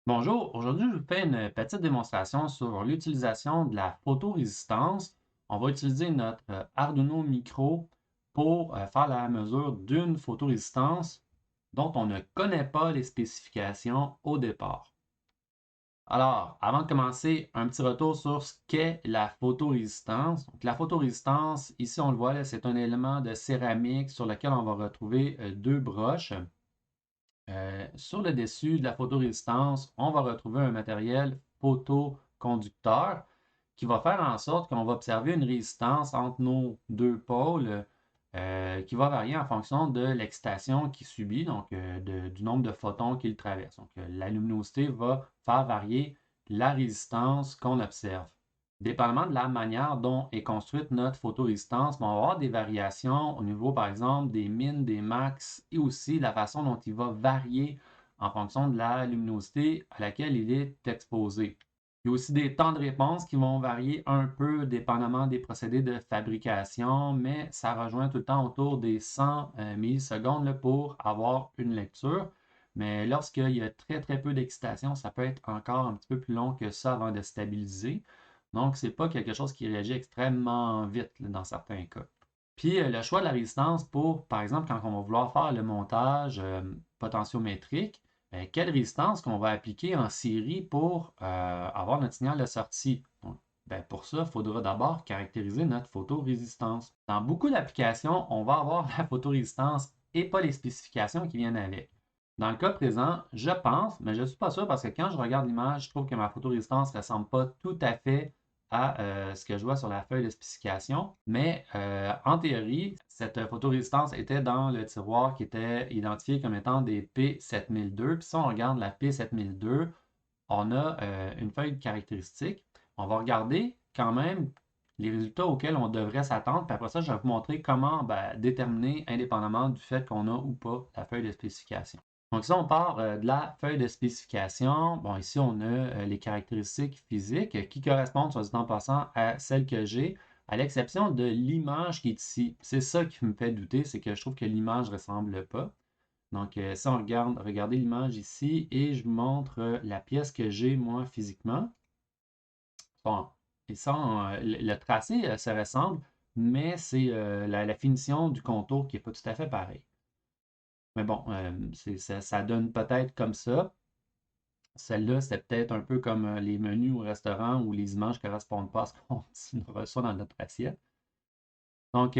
Bonjour, aujourd'hui je vous fais une petite démonstration sur l'utilisation de la photorésistance. On va utiliser notre Arduino Micro pour faire la mesure d'une photorésistance dont on ne connaît pas les spécifications au départ. Alors, avant de commencer, un petit retour sur ce qu'est la photorésistance. Donc, la photorésistance, ici on le voit, c'est un élément de céramique sur lequel on va retrouver deux broches. Sur le dessus de la photorésistance, on va retrouver un matériel photoconducteur qui va faire en sorte qu'on va observer une résistance entre nos deux pôles qui va varier en fonction de l'excitation qu'il subit, donc du nombre de photons qu'il traverse. Donc, la luminosité va faire varier la résistance qu'on observe. Dépendamment de la manière dont est construite notre photorésistance, on va avoir des variations au niveau, par exemple, des min, des max et aussi de la façon dont il va varier en fonction de la luminosité à laquelle il est exposé. Il y a aussi des temps de réponse qui vont varier un peu dépendamment des procédés de fabrication, mais ça rejoint tout le temps autour des 100 millisecondes là, pour avoir une lecture. Mais lorsqu'il y a très très peu d'excitation, ça peut être encore un petit peu plus long que ça avant de stabiliser. Donc, ce n'est pas quelque chose qui réagit extrêmement vite là, dans certains cas. Puis, le choix de la résistance pour, par exemple, quand on va vouloir faire le montage potentiométrique, quelle résistance qu'on va appliquer en série pour avoir notre signal de sortie. Donc, pour ça, il faudra d'abord caractériser notre photorésistance. Dans beaucoup d'applications, on va avoir la photorésistance et pas les spécifications qui viennent avec. Dans le cas présent, je pense, mais je ne suis pas sûr parce que quand je regarde l'image, je trouve que ma photorésistance ne ressemble pas tout à fait à ce que je vois sur la feuille de spécification. Mais en théorie, cette photorésistance était dans le tiroir qui était identifié comme étant des P7002. Puis si on regarde la P7002, on a une feuille de caractéristiques. On va regarder quand même les résultats auxquels on devrait s'attendre. Puis après ça, je vais vous montrer comment déterminer, indépendamment du fait qu'on a ou pas la feuille de spécification. Donc ici, on part de la feuille de spécification. Bon, ici, on a les caractéristiques physiques qui correspondent, soit dit en passant, à celles que j'ai, à l'exception de l'image qui est ici. C'est ça qui me fait douter, c'est que je trouve que l'image ne ressemble pas. Donc, si on regarde, regardez l'image ici et je vous montre la pièce que j'ai moi physiquement. Bon, et ça, le tracé se ressemble, mais c'est la finition du contour qui n'est pas tout à fait pareil. Mais bon, ça donne peut-être comme ça. Celle-là, c'est peut-être un peu comme les menus au restaurant où les images ne correspondent pas à ce qu'on reçoit dans notre assiette. Donc,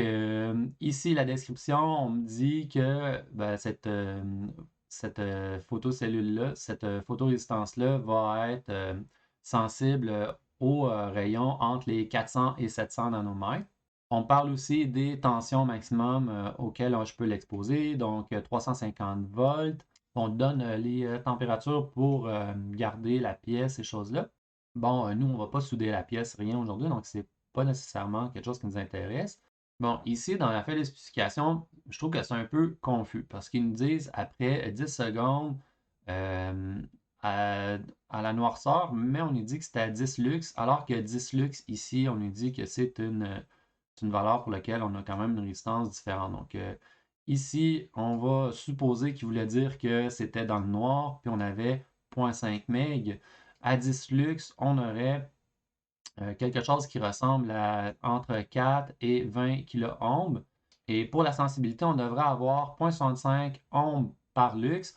ici, la description, on me dit que cette photocellule-là, cette photorésistance-là va être sensible aux rayons entre les 400 et 700 nanomètres. On parle aussi des tensions maximum auxquelles je peux l'exposer, donc 350 volts. On donne les températures pour garder la pièce, ces choses-là. Bon, nous, on ne va pas souder la pièce, rien aujourd'hui, donc c'est pas nécessairement quelque chose qui nous intéresse. Bon, ici, dans la feuille de spécification, je trouve que c'est un peu confus parce qu'ils nous disent après 10 secondes euh, à, à la noirceur, mais on nous dit que c'est à 10 lux, alors que 10 lux ici, on nous dit que c'est une valeur pour laquelle on a quand même une résistance différente. Donc, ici, on va supposer qu'il voulait dire que c'était dans le noir, puis on avait 0,5 MB. À 10 lux, on aurait quelque chose qui ressemble à entre 4 et 20 kilo-ohms. Et pour la sensibilité, on devrait avoir 0,65 ohms par lux.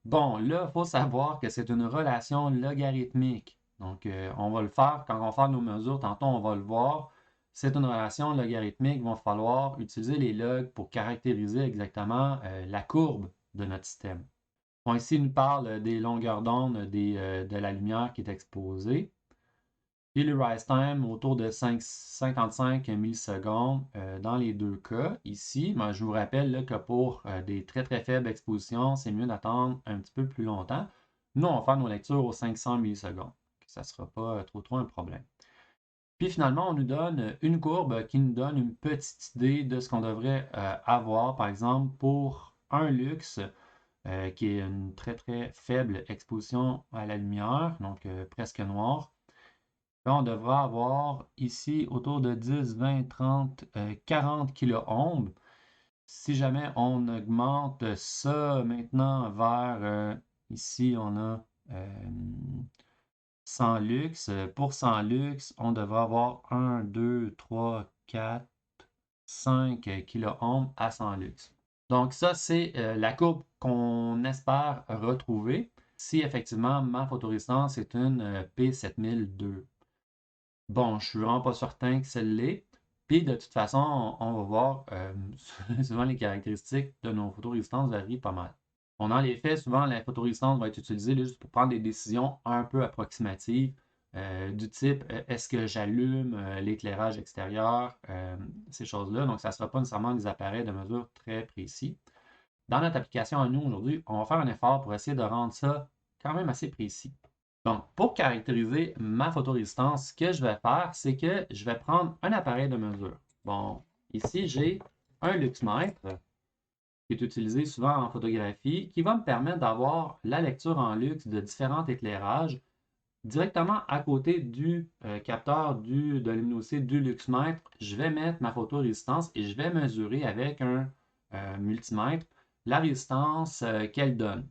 Bon, là, il faut savoir que c'est une relation logarithmique. Donc, on va le faire quand on va faire nos mesures. Tantôt, on va le voir. C'est une relation logarithmique. Il va falloir utiliser les logs pour caractériser exactement la courbe de notre système. Bon, ici, il nous parle des longueurs d'onde de la lumière qui est exposée. Puis le rise time autour de 55 millisecondes dans les deux cas. Ici, moi, je vous rappelle là, que pour des très très faibles expositions, c'est mieux d'attendre un petit peu plus longtemps. Nous, on va faire nos lectures aux 500 millisecondes. Ça ne sera pas trop un problème. Puis finalement, on nous donne une courbe qui nous donne une petite idée de ce qu'on devrait avoir, par exemple, pour un luxe qui est une très très faible exposition à la lumière, donc presque noire. Là, on devra avoir ici autour de 10, 20, 30, 40 kilo-ohms. Si jamais on augmente ça maintenant vers, ici on a sans luxe. Pour sans luxe, on devrait avoir 1, 2, 3, 4, 5 kilo-ohms à sans luxe. Donc ça, c'est la courbe qu'on espère retrouver si effectivement ma photorésistance est une P7002. Bon, je suis vraiment pas certain que celle l'est. Puis de toute façon, on va voir, souvent les caractéristiques de nos photorésistances varient pas mal. Bon, dans les faits, souvent la photorésistance va être utilisée là, juste pour prendre des décisions un peu approximatives, du type est-ce que j'allume l'éclairage extérieur, ces choses-là. Donc, ça ne sera pas nécessairement des appareils de mesure très précis. Dans notre application à nous aujourd'hui, on va faire un effort pour essayer de rendre ça quand même assez précis. Donc, pour caractériser ma photorésistance, ce que je vais faire, c'est que je vais prendre un appareil de mesure. Bon, ici, j'ai un luxmètre qui est utilisé souvent en photographie, qui va me permettre d'avoir la lecture en luxe de différents éclairages directement à côté du capteur de luminosité du luxmètre. Je vais mettre ma photorésistance et je vais mesurer avec un multimètre la résistance qu'elle donne.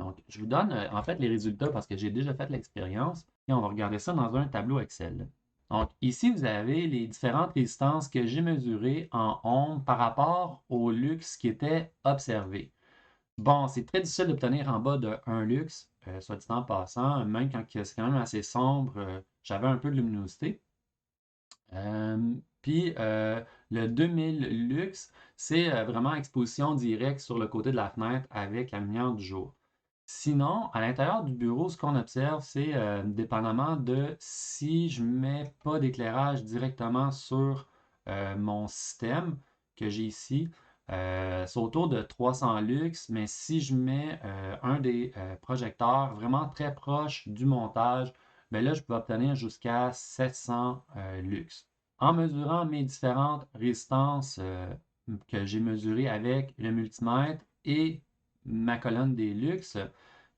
Donc, je vous donne en fait les résultats parce que j'ai déjà fait l'expérience et on va regarder ça dans un tableau Excel. Donc, ici, vous avez les différentes résistances que j'ai mesurées en ohms par rapport au lux qui était observé. Bon, c'est très difficile d'obtenir en bas de 1 lux, soit dit en passant, même quand c'est quand même assez sombre, j'avais un peu de luminosité. Puis le 2000 lux, c'est vraiment exposition directe sur le côté de la fenêtre avec la lumière du jour. Sinon, à l'intérieur du bureau, ce qu'on observe, c'est dépendamment de si je ne mets pas d'éclairage directement sur mon système que j'ai ici, c'est autour de 300 lux, mais si je mets un des projecteurs vraiment très proche du montage, ben là, je peux obtenir jusqu'à 700 lux. En mesurant mes différentes résistances que j'ai mesurées avec le multimètre et ma colonne des luxe,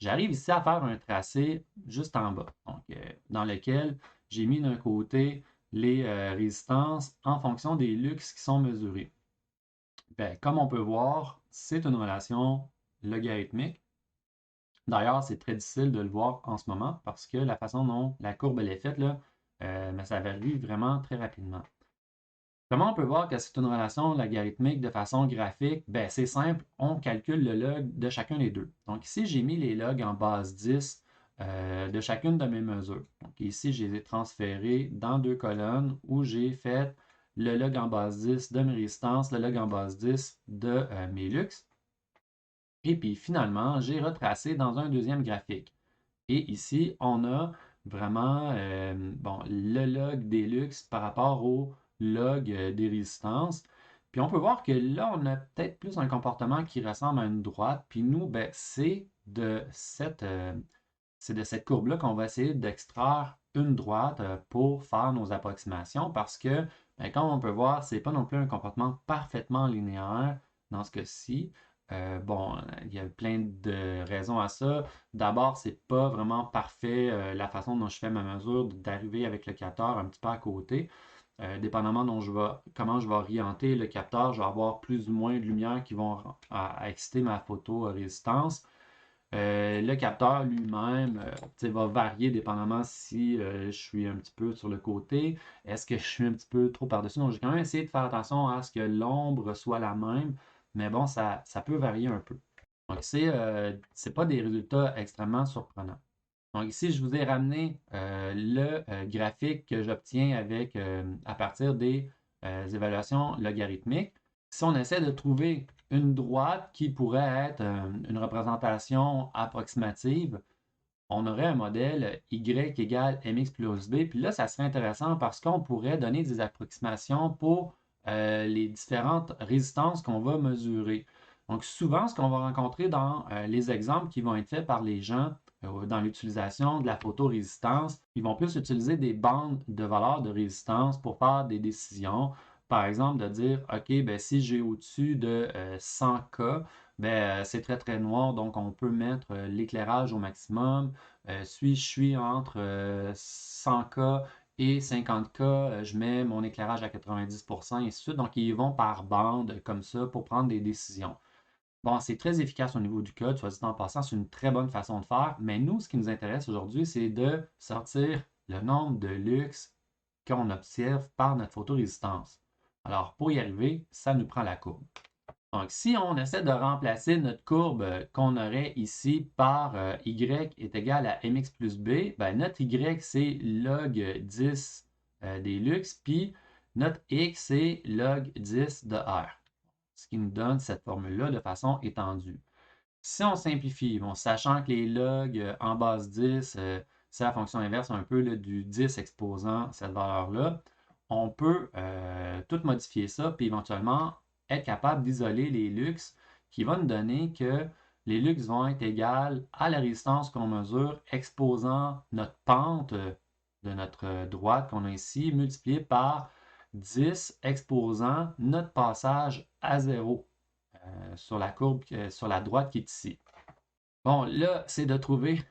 j'arrive ici à faire un tracé juste en bas, donc, dans lequel j'ai mis d'un côté les résistances en fonction des luxe qui sont mesurés. Ben, comme on peut voir, c'est une relation logarithmique. D'ailleurs, c'est très difficile de le voir en ce moment parce que la façon dont la courbe elle est faite, là, ben, ça varie vraiment très rapidement. Comment on peut voir que c'est une relation logarithmique de façon graphique? Ben, c'est simple, on calcule le log de chacun des deux. Donc ici, j'ai mis les logs en base 10 de chacune de mes mesures. Donc ici, je les ai transférés dans deux colonnes où j'ai fait le log en base 10 de mes résistances, le log en base 10 de mes lux. Et puis finalement, j'ai retracé dans un deuxième graphique. Et ici, on a vraiment bon, le log des lux par rapport au log des résistances. Puis on peut voir que là, on a peut-être plus un comportement qui ressemble à une droite. Puis nous, ben, c'est de cette courbe-là qu'on va essayer d'extraire une droite pour faire nos approximations parce que, ben, comme on peut voir, c'est pas non plus un comportement parfaitement linéaire dans ce cas-ci. Bon, il y a plein de raisons à ça. D'abord, c'est pas vraiment parfait la façon dont je fais ma mesure d'arriver avec le capteur un petit peu à côté. Dépendamment comment je vais orienter le capteur, je vais avoir plus ou moins de lumière qui vont exciter ma photorésistance. Le capteur lui-même va varier dépendamment si je suis un petit peu sur le côté, est-ce que je suis un petit peu trop par-dessus. Donc, j'ai quand même essayé de faire attention à ce que l'ombre soit la même, mais bon, ça peut varier un peu. Donc, c'est pas des résultats extrêmement surprenants. Donc, ici, je vous ai ramené le graphique que j'obtiens à partir des évaluations logarithmiques. Si on essaie de trouver une droite qui pourrait être une représentation approximative, on aurait un modèle y égale mx plus b. Puis là, ça serait intéressant parce qu'on pourrait donner des approximations pour les différentes résistances qu'on va mesurer. Donc, souvent, ce qu'on va rencontrer dans les exemples qui vont être faits par les gens dans l'utilisation de la photorésistance, ils vont plus utiliser des bandes de valeurs de résistance pour faire des décisions. Par exemple, de dire, OK, ben, si j'ai au-dessus de 100K, ben, c'est très très noir, donc on peut mettre l'éclairage au maximum. Si je suis entre 100K et 50K, je mets mon éclairage à 90% et ainsi de suite. Donc, ils vont par bande comme ça pour prendre des décisions. Bon, c'est très efficace au niveau du code, soit dit en passant, c'est une très bonne façon de faire, mais nous, ce qui nous intéresse aujourd'hui, c'est de sortir le nombre de lux qu'on observe par notre photorésistance. Alors, pour y arriver, ça nous prend la courbe. Donc, si on essaie de remplacer notre courbe qu'on aurait ici par y est égal à mx plus b, ben, notre y, c'est log 10 des lux, puis notre x, c'est log 10 de r, ce qui nous donne cette formule-là de façon étendue. Si on simplifie, bon, sachant que les logs en base 10, c'est la fonction inverse un peu là, du 10 exposant cette valeur-là, on peut tout modifier ça, puis éventuellement être capable d'isoler les lux qui vont nous donner que les lux vont être égales à la résistance qu'on mesure exposant notre pente de notre droite qu'on a ici, multiplié par 10 exposant notre passage à 0 sur la courbe, sur la droite qui est ici. Bon, là, c'est de trouver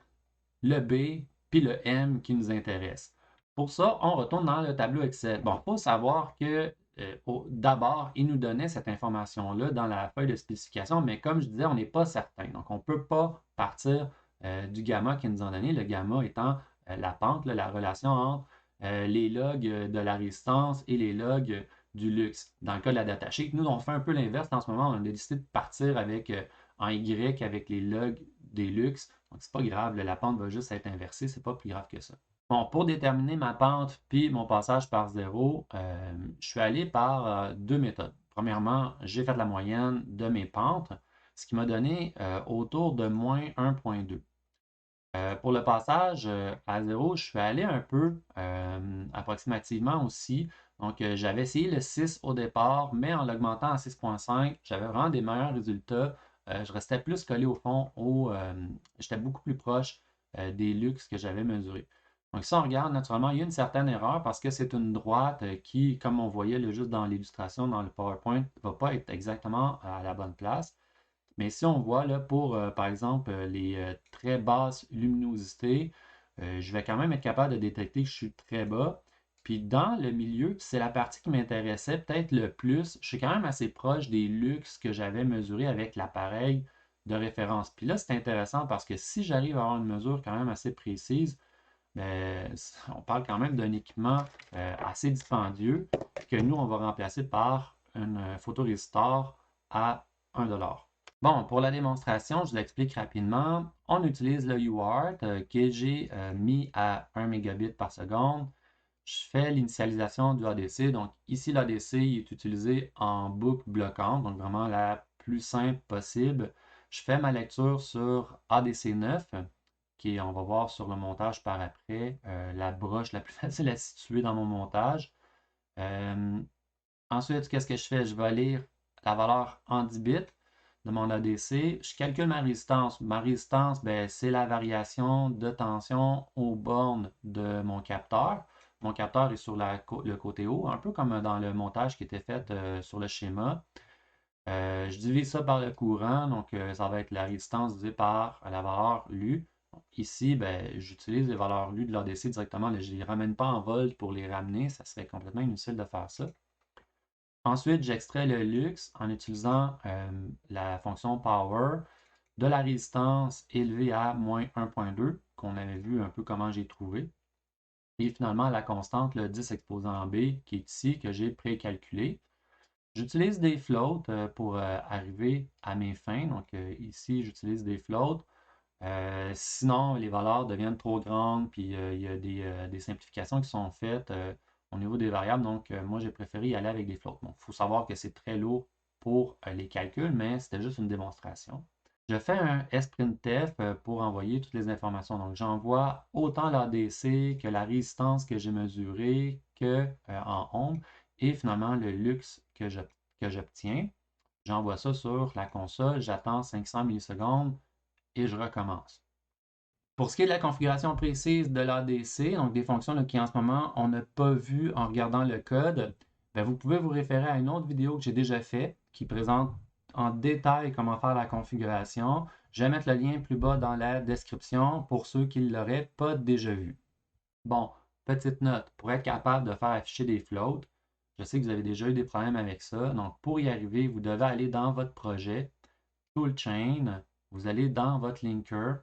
le B puis le M qui nous intéresse. Pour ça, on retourne dans le tableau Excel. Bon, il faut savoir que d'abord, il nous donnait cette information-là dans la feuille de spécification, mais comme je disais, on n'est pas certain. Donc, on ne peut pas partir du gamma qui nous en donné, le gamma étant la pente, là, la relation entre les logs de la résistance et les logs du lux. Dans le cas de la datasheet, nous, on fait un peu l'inverse. En ce moment, on a décidé de partir avec en Y avec les logs des lux. Donc, c'est pas grave, la pente va juste être inversée, c'est pas plus grave que ça. Bon, pour déterminer ma pente puis mon passage par zéro, je suis allé par deux méthodes. Premièrement, j'ai fait la moyenne de mes pentes, ce qui m'a donné autour de moins 1,2. Pour le passage à zéro, je suis allé un peu approximativement aussi. Donc, j'avais essayé le 6 au départ, mais en l'augmentant à 6,5, j'avais vraiment des meilleurs résultats. Je restais plus collé au fond, j'étais beaucoup plus proche des lux que j'avais mesurés. Donc, si on regarde, naturellement, il y a une certaine erreur parce que c'est une droite qui, comme on voyait là, juste dans l'illustration, dans le PowerPoint, ne va pas être exactement à la bonne place. Mais si on voit là, pour, par exemple, les très basses luminosités, je vais quand même être capable de détecter que je suis très bas. Puis dans le milieu, c'est la partie qui m'intéressait peut-être le plus. Je suis quand même assez proche des lux que j'avais mesurés avec l'appareil de référence. Puis là, c'est intéressant parce que si j'arrive à avoir une mesure quand même assez précise, ben, on parle quand même d'un équipement assez dispendieux que nous, on va remplacer par un photorésistor à 1 $. Bon, pour la démonstration, je l'explique rapidement. On utilise le UART que j'ai mis à 1 mégabit par seconde. Je fais l'initialisation du ADC. Donc ici, l'ADC est utilisé en boucle bloquante, donc vraiment la plus simple possible. Je fais ma lecture sur ADC 9, qui est, on va voir sur le montage par après, la broche la plus facile à situer dans mon montage. Euh, Ensuite, qu'est-ce que je fais? Je vais lire la valeur en 10 bits de mon ADC. Je calcule ma résistance. Ma résistance, ben, c'est la variation de tension aux bornes de mon capteur. Mon capteur est sur le côté haut, un peu comme dans le montage qui était fait sur le schéma. Je divise ça par le courant, donc ça va être la résistance divisée par la valeur lue. Ici, ben, j'utilise les valeurs lues de l'ADC directement. Je ne les ramène pas en volts pour les ramener, ça serait complètement inutile de faire ça. Ensuite, j'extrais le lux en utilisant la fonction power de la résistance élevée à moins 1,2 qu'on avait vu un peu comment j'ai trouvé. Et finalement, la constante, le 10 exposant B, qui est ici, que j'ai précalculé. J'utilise des floats pour arriver à mes fins. Donc ici, j'utilise des floats. Sinon, les valeurs deviennent trop grandes, puis il y a des simplifications qui sont faites au niveau des variables. Donc, moi, j'ai préféré y aller avec des floats. Donc, il faut savoir que c'est très lourd pour les calculs, mais c'était juste une démonstration. Je fais un sprintf pour envoyer toutes les informations. Donc, j'envoie autant l'ADC que la résistance que j'ai mesurée que en ohms et finalement le lux que j'obtiens. J'envoie ça sur la console, j'attends 500 millisecondes et je recommence. Pour ce qui est de la configuration précise de l'ADC, donc des fonctions là, qui en ce moment on n'a pas vu en regardant le code, ben, vous pouvez vous référer à une autre vidéo que j'ai déjà faite qui présente en détail comment faire la configuration. Je vais mettre le lien plus bas dans la description pour ceux qui ne l'auraient pas déjà vu. Bon, petite note, pour être capable de faire afficher des floats, je sais que vous avez déjà eu des problèmes avec ça, donc pour y arriver, vous devez aller dans votre projet, Toolchain, vous allez dans votre linker.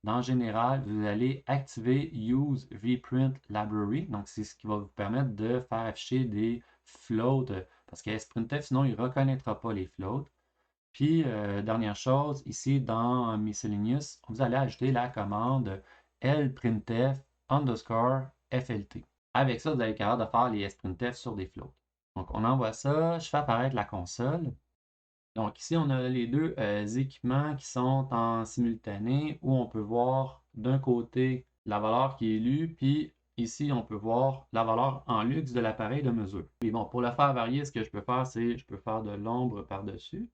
Dans Général, vous allez activer Use VPrint Library. Donc, c'est ce qui va vous permettre de faire afficher des floats parce que SprintF, sinon, il ne reconnaîtra pas les floats. Puis, dernière chose, ici dans Miscellaneous, vous allez ajouter la commande lprintf underscore flt. Avec ça, vous allez être capable de faire les sprintf sur des floats. Donc, on envoie ça, je fais apparaître la console. Donc, ici, on a les deux équipements qui sont en simultané où on peut voir d'un côté la valeur qui est lue, puis ici, on peut voir la valeur en luxe de l'appareil de mesure. Et bon, pour le faire varier, ce que je peux faire, c'est je peux faire de l'ombre par-dessus.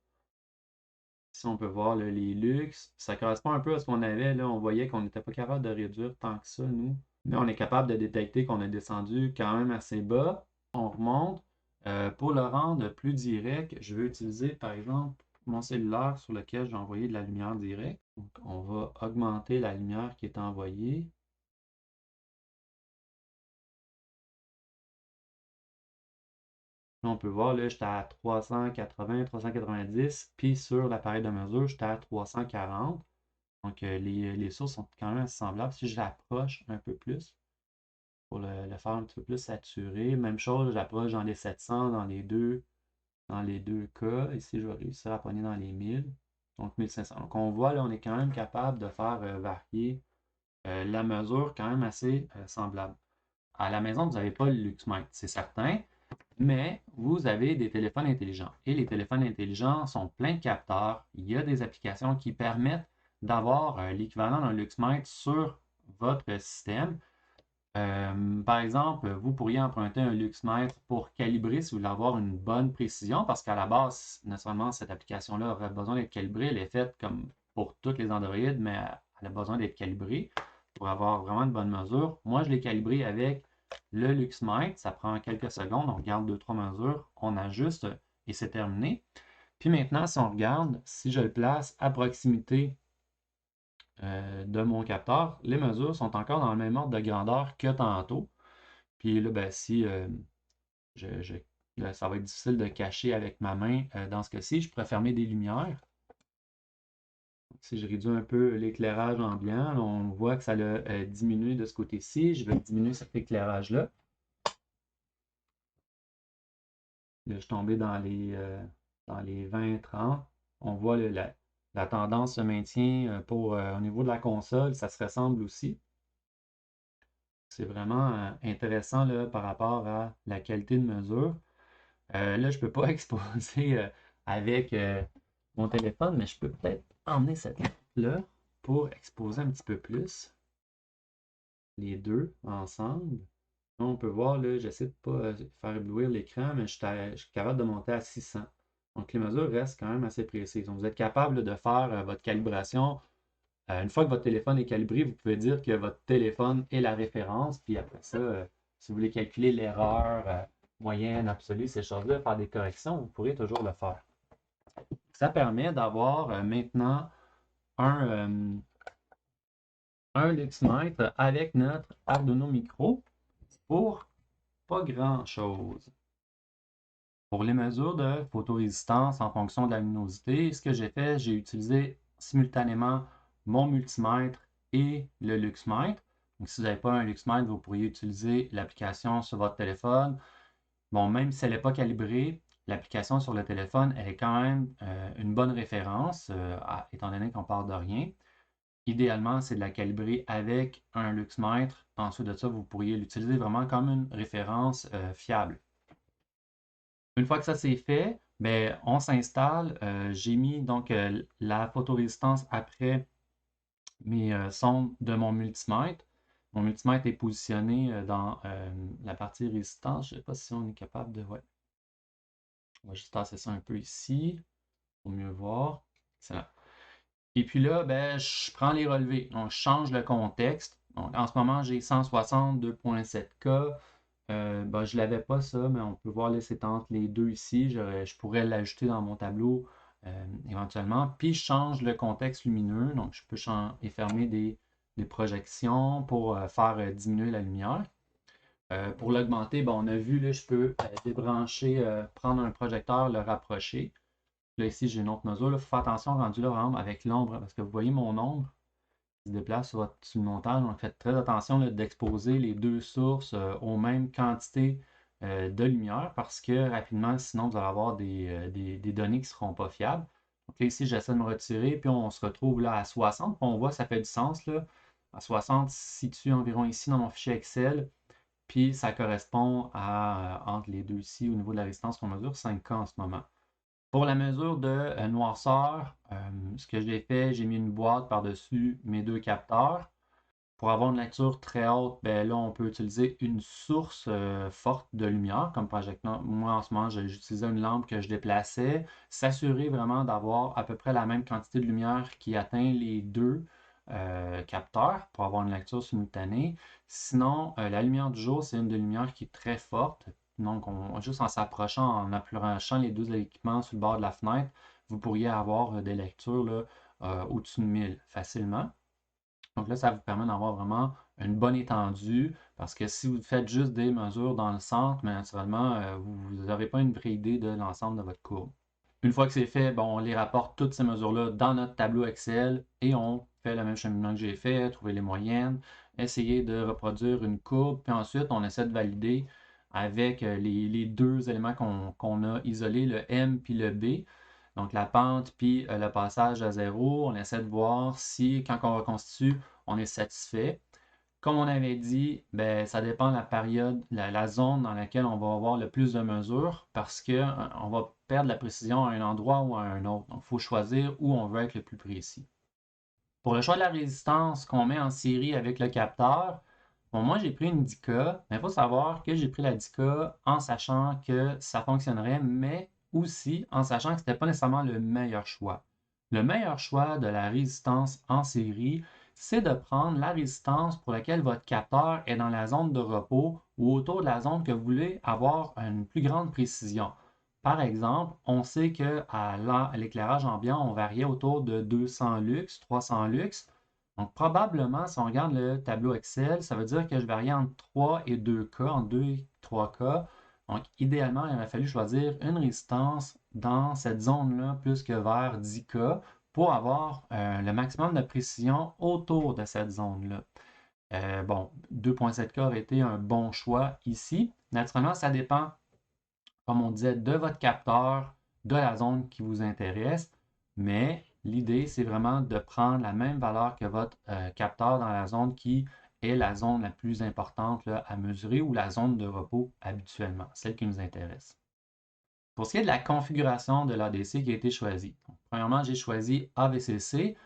Ici, on peut voir les luxes. Ça correspond un peu à ce qu'on avait. Là, on voyait qu'on n'était pas capable de réduire tant que ça, nous. Mais on est capable de détecter qu'on a descendu quand même assez bas. On remonte. Pour le rendre plus direct, je vais utiliser, par exemple, mon cellulaire sur lequel j'ai envoyé de la lumière directe. Donc, on va augmenter la lumière qui est envoyée. Là, on peut voir, là, j'étais à 380, 390, puis sur l'appareil de mesure, j'étais à 340. Donc, les sources sont quand même assez semblables. Si je l'approche un peu plus, pour le faire un petit peu plus saturé, même chose, j'approche dans les 700 dans les deux cas. Ici, je vais réussir à pogner dans les 1000, donc 1500. Donc, on voit, là, on est quand même capable de faire varier la mesure quand même assez semblable. À la maison, vous n'avez pas le Luxmite, c'est certain, mais vous avez des téléphones intelligents. Et les téléphones intelligents sont pleins de capteurs. Il y a des applications qui permettent d'avoir l'équivalent d'un Luxmite sur votre système. Par exemple, vous pourriez emprunter un Luxmètre pour calibrer si vous voulez avoir une bonne précision, parce qu'à la base, naturellement, cette application-là aurait besoin d'être calibrée. Elle est faite comme pour toutes les Android, mais elle a besoin d'être calibrée pour avoir vraiment une bonne mesure. Moi, je l'ai calibré avec le Luxmètre. Ça prend quelques secondes. On regarde 2-3 mesures, on ajuste et c'est terminé. Puis maintenant, si on regarde, si je le place à proximité de mon capteur, les mesures sont encore dans le même ordre de grandeur que tantôt. Puis là, ben, si là, ça va être difficile de cacher avec ma main dans ce cas-ci, je pourrais fermer des lumières. Si je réduis un peu l'éclairage ambiant, là, on voit que ça a diminué de ce côté-ci. Je vais diminuer cet éclairage-là. Là, je suis tombé dans les 20-30. On voit la tendance se maintient au niveau de la console, ça se ressemble aussi. C'est vraiment intéressant là, par rapport à la qualité de mesure. Là, je ne peux pas exposer avec mon téléphone, mais je peux peut-être emmener cette lampe-là pour exposer un petit peu plus les deux ensemble. Là, on peut voir, là, j'essaie de ne pas faire éblouir l'écran, mais je suis capable de monter à 600. Donc, les mesures restent quand même assez précises. Donc, vous êtes capable là, de faire votre calibration. Une fois que votre téléphone est calibré, vous pouvez dire que votre téléphone est la référence. Puis après ça, si vous voulez calculer l'erreur moyenne, absolue, ces choses-là, faire des corrections, vous pourrez toujours le faire. Ça permet d'avoir maintenant un, un Luxmètre avec notre Arduino Micro pour pas grand-chose. Pour les mesures de photorésistance en fonction de la luminosité, ce que j'ai fait, j'ai utilisé simultanément mon multimètre et le Luxmètre. Donc, si vous n'avez pas un Luxmètre, vous pourriez utiliser l'application sur votre téléphone. Bon, même si elle n'est pas calibrée, l'application sur le téléphone, elle est quand même une bonne référence, étant donné qu'on part de rien. Idéalement, c'est de la calibrer avec un Luxmètre. Ensuite de ça, vous pourriez l'utiliser vraiment comme une référence fiable. Une fois que ça c'est fait, ben, on s'installe. J'ai mis donc la photorésistance après mes sondes de mon multimètre. Mon multimètre est positionné dans la partie résistance. Je ne sais pas si on est capable de... Ouais. On va juste tasser ça un peu ici pour mieux voir. Excellent. Et puis là, ben, je prends les relevés. Donc, je change le contexte. Donc, en ce moment, j'ai 160 2.7K. Ben, je ne l'avais pas ça, mais on peut voir là, c'est entre les deux ici. Je pourrais l'ajouter dans mon tableau éventuellement. Puis, je change le contexte lumineux. Donc, je peux et fermer des projections pour faire diminuer la lumière. Pour l'augmenter, ben, on a vu, là, je peux débrancher, prendre un projecteur, le rapprocher. Là, ici, j'ai une autre mesure. Il faut faire attention rendu là, vraiment, avec l'ombre, parce que vous voyez mon ombre qui se déplace sur le montage. Donc, faites très attention d'exposer les deux sources aux mêmes quantités de lumière, parce que rapidement, sinon, vous allez avoir des données qui ne seront pas fiables. Donc là, ici, j'essaie de me retirer, puis on se retrouve là à 60. Puis on voit, ça fait du sens, là. À 60, situe environ ici dans mon fichier Excel. Puis ça correspond à, entre les deux ici, au niveau de la résistance qu'on mesure, 5K en ce moment. Pour la mesure de noirceur, ce que j'ai fait, j'ai mis une boîte par-dessus mes deux capteurs. Pour avoir une lecture très haute, ben là, on peut utiliser une source forte de lumière, comme projecteur. Moi, en ce moment, j'utilisais une lampe que je déplaçais. S'assurer vraiment d'avoir à peu près la même quantité de lumière qui atteint les deux capteurs pour avoir une lecture simultanée. Sinon, la lumière du jour, c'est une de lumière qui est très forte. Donc, juste en s'approchant, en approchant les deux équipements sur le bord de la fenêtre, vous pourriez avoir des lectures là, au-dessus de 1000 facilement. Donc là, ça vous permet d'avoir vraiment une bonne étendue parce que si vous faites juste des mesures dans le centre, mais naturellement, vous n'aurez pas une vraie idée de l'ensemble de votre courbe. Une fois que c'est fait, bon, on les rapporte toutes ces mesures-là dans notre tableau Excel et on fait le même cheminement que j'ai fait, trouver les moyennes, essayer de reproduire une courbe, puis ensuite on essaie de valider avec les deux éléments qu'on a isolés, le M puis le B. Donc la pente puis le passage à zéro, on essaie de voir si quand on reconstitue, on est satisfait. Comme on avait dit, ben, ça dépend de la période, la zone dans laquelle on va avoir le plus de mesures parce qu'on va perdre la précision à un endroit ou à un autre. Donc, il faut choisir où on veut être le plus précis. Pour le choix de la résistance qu'on met en série avec le capteur, bon, moi j'ai pris une 10K, mais il faut savoir que j'ai pris la 10K en sachant que ça fonctionnerait, mais aussi en sachant que ce n'était pas nécessairement le meilleur choix. Le meilleur choix de la résistance en série, c'est de prendre la résistance pour laquelle votre capteur est dans la zone de repos ou autour de la zone que vous voulez avoir une plus grande précision. Par exemple, on sait qu'à l'éclairage ambiant, on variait autour de 200 lux, 300 lux. Donc, probablement, si on regarde le tableau Excel, ça veut dire que je variais entre 3 et 2K, entre 2 et 3K. Donc, idéalement, il aurait fallu choisir une résistance dans cette zone-là, plus que vers 10K, pour avoir le maximum de précision autour de cette zone-là. Bon, 2.7K aurait été un bon choix ici. Naturellement, ça dépend comme on disait, de votre capteur, de la zone qui vous intéresse. Mais l'idée, c'est vraiment de prendre la même valeur que votre capteur dans la zone qui est la zone la plus importante là, à mesurer ou la zone de repos habituellement, celle qui nous intéresse. Pour ce qui est de la configuration de l'ADC qui a été choisie, donc, premièrement, j'ai choisi AVCC.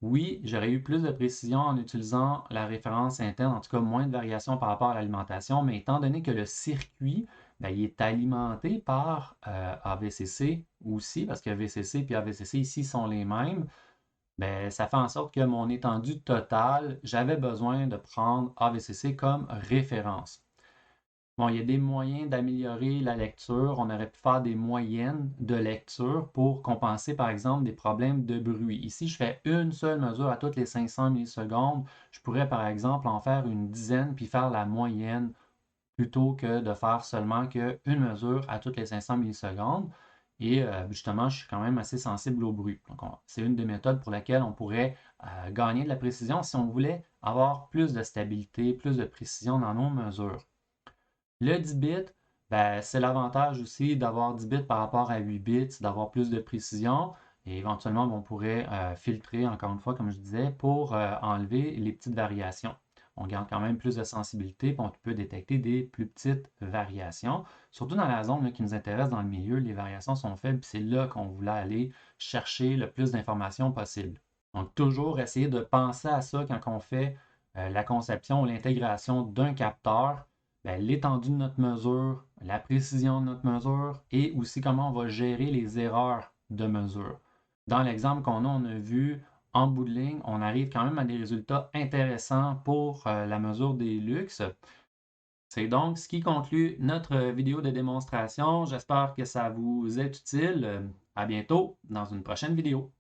Oui, j'aurais eu plus de précision en utilisant la référence interne, en tout cas moins de variations par rapport à l'alimentation, mais étant donné que le circuit, ben, il est alimenté par AVCC aussi, parce que VCC et AVCC ici sont les mêmes, ben, ça fait en sorte que mon étendue totale, j'avais besoin de prendre AVCC comme référence. Bon, il y a des moyens d'améliorer la lecture. On aurait pu faire des moyennes de lecture pour compenser, par exemple, des problèmes de bruit. Ici, je fais une seule mesure à toutes les 500 millisecondes. Je pourrais, par exemple, en faire une dizaine puis faire la moyenne plutôt que de faire seulement qu'une mesure à toutes les 500 millisecondes. Et justement, je suis quand même assez sensible au bruit. Donc, c'est une des méthodes pour laquelle on pourrait gagner de la précision si on voulait avoir plus de stabilité, plus de précision dans nos mesures. Le 10 bits, ben, c'est l'avantage aussi d'avoir 10 bits par rapport à 8 bits, d'avoir plus de précision. Et éventuellement, on pourrait filtrer, encore une fois, comme je disais, pour enlever les petites variations. On garde quand même plus de sensibilité, puis on peut détecter des plus petites variations. Surtout dans la zone là, qui nous intéresse dans le milieu, les variations sont faibles, puis c'est là qu'on voulait aller chercher le plus d'informations possible. Donc, toujours essayer de penser à ça quand on fait la conception ou l'intégration d'un capteur, ben, l'étendue de notre mesure, la précision de notre mesure et aussi comment on va gérer les erreurs de mesure. Dans l'exemple on a vu en bout de ligne, on arrive quand même à des résultats intéressants pour la mesure des luxe. C'est donc ce qui conclut notre vidéo de démonstration. J'espère que ça vous est utile. À bientôt dans une prochaine vidéo.